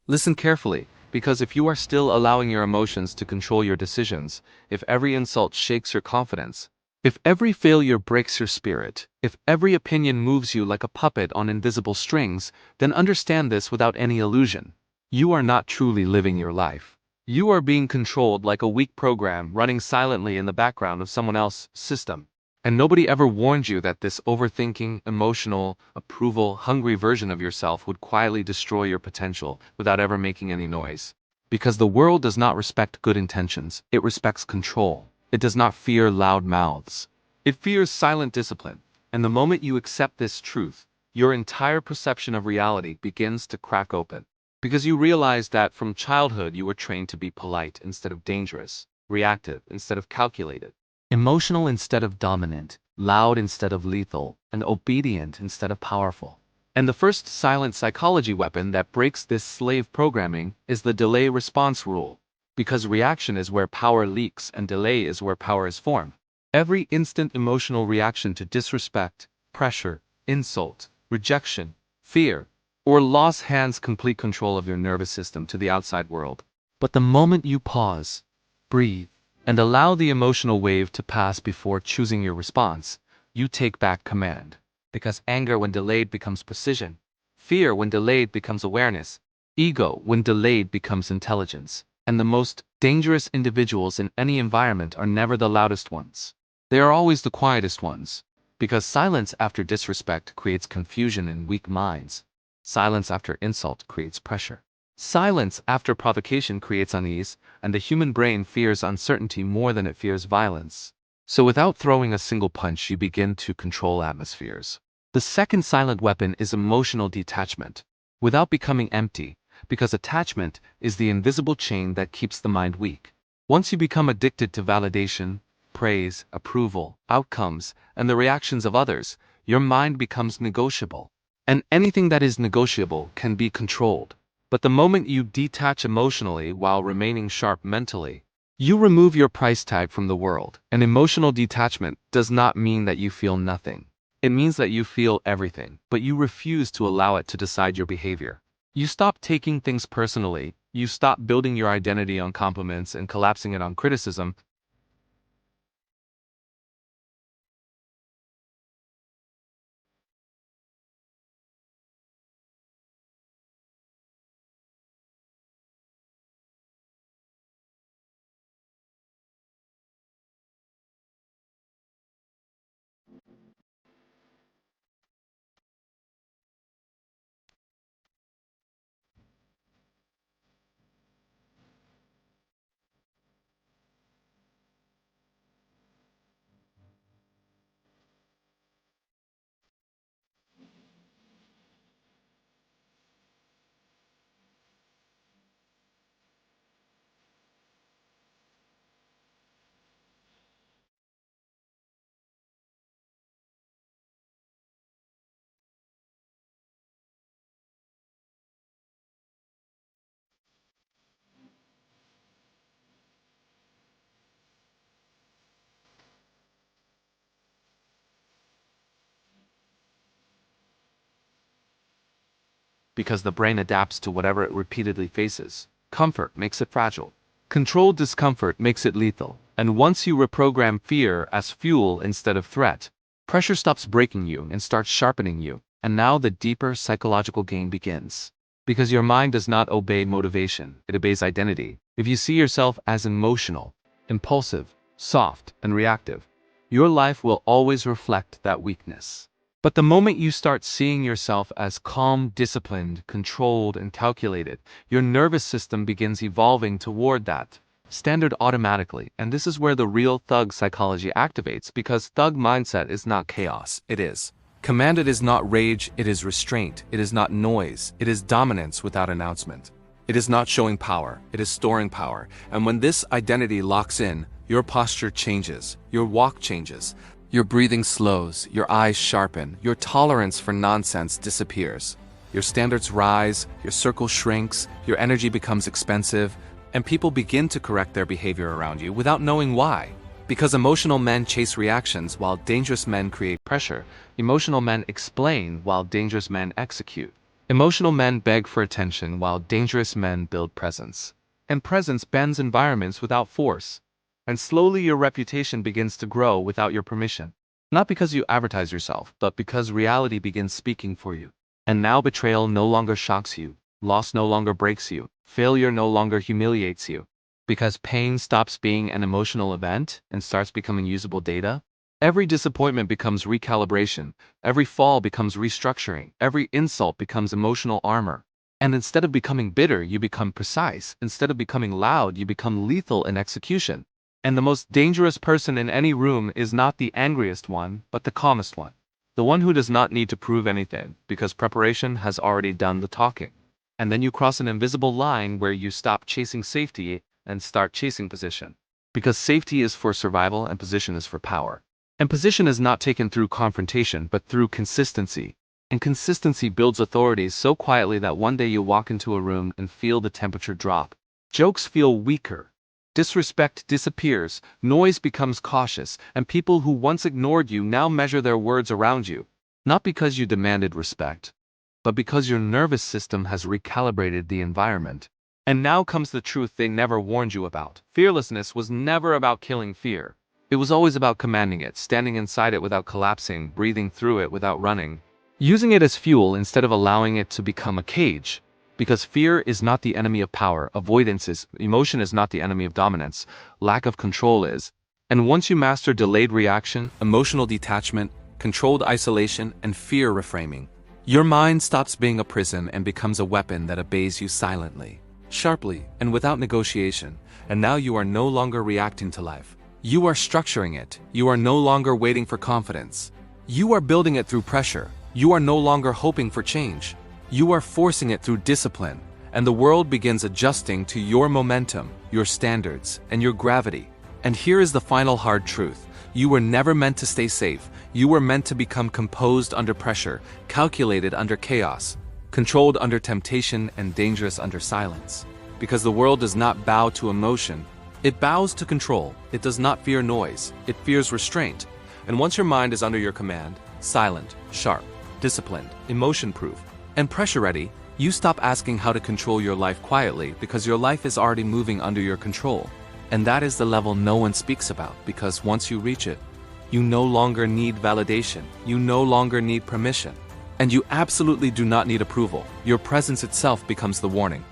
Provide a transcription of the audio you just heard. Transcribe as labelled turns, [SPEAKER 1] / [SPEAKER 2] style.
[SPEAKER 1] Listen carefully, because if you are still allowing your emotions to control your decisions, if every insult shakes your confidence, if every failure breaks your spirit, if every opinion moves you like a puppet on invisible strings, then understand this without any illusion. You are not truly living your life. You are being controlled like a weak program running silently in the background of someone else's system. And nobody ever warned you that this overthinking, emotional, approval-hungry version of yourself would quietly destroy your potential without ever making any noise. Because the world does not respect good intentions, it respects control. It does not fear loud mouths. It fears silent discipline. And the moment you accept this truth, your entire perception of reality begins to crack open. Because you realize that from childhood you were trained to be polite instead of dangerous, reactive instead of calculated, emotional instead of dominant, loud instead of lethal, and obedient instead of powerful. And the first silent psychology weapon that breaks this slave programming is the delay response rule. Because reaction is where power leaks and delay is where power is formed. Every instant emotional reaction to disrespect, pressure, insult, rejection, fear, or loss hands complete control of your nervous system to the outside world. But the moment you pause, breathe, and allow the emotional wave to pass before choosing your response, you take back command. Because anger when delayed becomes precision, fear when delayed becomes awareness, ego when delayed becomes intelligence. And the most dangerous individuals in any environment are never the loudest ones. They are always the quietest ones. Because silence after disrespect creates confusion in weak minds. Silence after insult creates pressure. Silence after provocation creates unease, and the human brain fears uncertainty more than it fears violence. So without throwing a single punch, you begin to control atmospheres. The second silent weapon is emotional detachment. Without becoming empty, because attachment is the invisible chain that keeps the mind weak. Once you become addicted to validation, praise, approval, outcomes, and the reactions of others, your mind becomes negotiable. And anything that is negotiable can be controlled. But the moment you detach emotionally while remaining sharp mentally, you remove your price tag from the world. And emotional detachment does not mean that you feel nothing. It means that you feel everything, but you refuse to allow it to decide your behavior. You stop taking things personally, you stop building your identity on compliments and collapsing it on criticism. Because the brain adapts to whatever it repeatedly faces. Comfort makes it fragile. Controlled discomfort makes it lethal. And once you reprogram fear as fuel instead of threat, pressure stops breaking you and starts sharpening you. And now the deeper psychological game begins. Because your mind does not obey motivation, it obeys identity. If you see yourself as emotional, impulsive, soft, and reactive, your life will always reflect that weakness. But the moment you start seeing yourself as calm, disciplined, controlled, and calculated, your nervous system begins evolving toward that standard automatically. And this is where the real thug psychology activates, because thug mindset is not chaos, it is command. It is not rage, it is restraint. It is not noise, it is dominance without announcement. It is not showing power, it is storing power. And when this identity locks in, your posture changes, your walk changes. Your breathing slows, your eyes sharpen, your tolerance for nonsense disappears. Your standards rise, your circle shrinks, your energy becomes expensive, and people begin to correct their behavior around you without knowing why. Because emotional men chase reactions while dangerous men create pressure, emotional men explain while dangerous men execute. Emotional men beg for attention while dangerous men build presence. And presence bends environments without force. And slowly your reputation begins to grow without your permission. Not because you advertise yourself, but because reality begins speaking for you. And now betrayal no longer shocks you, loss no longer breaks you, failure no longer humiliates you. Because pain stops being an emotional event and starts becoming usable data. Every disappointment becomes recalibration, every fall becomes restructuring, every insult becomes emotional armor. And instead of becoming bitter, you become precise. Instead of becoming loud, you become lethal in execution. And the most dangerous person in any room is not the angriest one, but the calmest one. The one who does not need to prove anything, because preparation has already done the talking. And then you cross an invisible line where you stop chasing safety and start chasing position. Because safety is for survival and position is for power. And position is not taken through confrontation, but through consistency. And consistency builds authority so quietly that one day you walk into a room and feel the temperature drop. Jokes feel weaker. Disrespect disappears, noise becomes cautious, and people who once ignored you now measure their words around you. Not because you demanded respect, but because your nervous system has recalibrated the environment. And now comes the truth they never warned you about. Fearlessness was never about killing fear. It was always about commanding it, standing inside it without collapsing, breathing through it without running, using it as fuel instead of allowing it to become a cage. Because fear is not the enemy of power, avoidance is, emotion is not the enemy of dominance, lack of control is. And once you master delayed reaction, emotional detachment, controlled isolation, and fear reframing, your mind stops being a prison and becomes a weapon that obeys you silently, sharply, and without negotiation. And now you are no longer reacting to life. You are structuring it. You are no longer waiting for confidence. You are building it through pressure. You are no longer hoping for change. You are forcing it through discipline. And the world begins adjusting to your momentum, your standards, and your gravity. And here is the final hard truth. You were never meant to stay safe. You were meant to become composed under pressure, calculated under chaos, controlled under temptation, and dangerous under silence. Because the world does not bow to emotion. It bows to control. It does not fear noise. It fears restraint. And once your mind is under your command, silent, sharp, disciplined, emotion-proof, and pressure-ready, you stop asking how to control your life quietly because your life is already moving under your control. And that is the level no one speaks about, because once you reach it, you no longer need validation. You no longer need permission. And you absolutely do not need approval. Your presence itself becomes the warning.